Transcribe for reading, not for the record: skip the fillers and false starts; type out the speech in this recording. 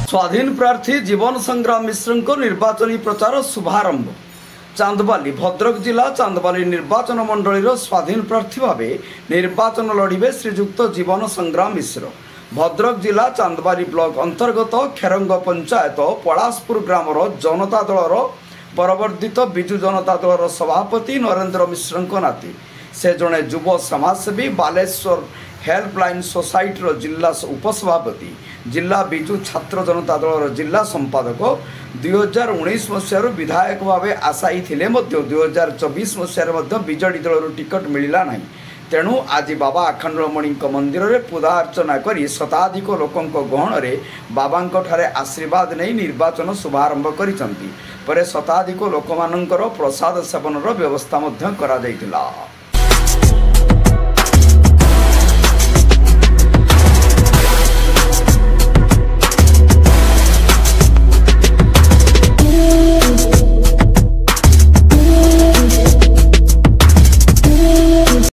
स्वाधीन प्रार्थी जीवन संग्राम मिश्र निर्वाचनी प्रचार शुभारंभ। चांदबाली भद्रक जिला चांदबाली निर्वाचन मंडल स्वाधीन प्रार्थी भाव निर्वाचन लड़े श्रीजुक्त जीवन संग्राम मिश्र। भद्रक जिला चांदबाली ब्लॉक अंतर्गत खेरंग पंचायत पलासपुर ग्रामर जनता दलर परवर्तित बिजु जनता दलर सभापति नरेंद्र मिश्र नाती। से जड़े युव समाजसेवी बालेश्वर हेल्पलाइन सोसाइटी जिला उपसभापति जिला बिजु छात्र जनता दलर जिला संपादक 2019 मसीह विधायक भाव आशायी थे 2024 मसीह विजेडी दलर टिकट मिलला नहीं। तेणु आज बाबा आखंडमणि मंदिर में पूजा अर्चना कर शताधिक लोकों गहन में बाबा आशीर्वाद नहीं निर्वाचन शुभारंभ कर शताधिक लोक प्रसाद सेवन व्यवस्था करा।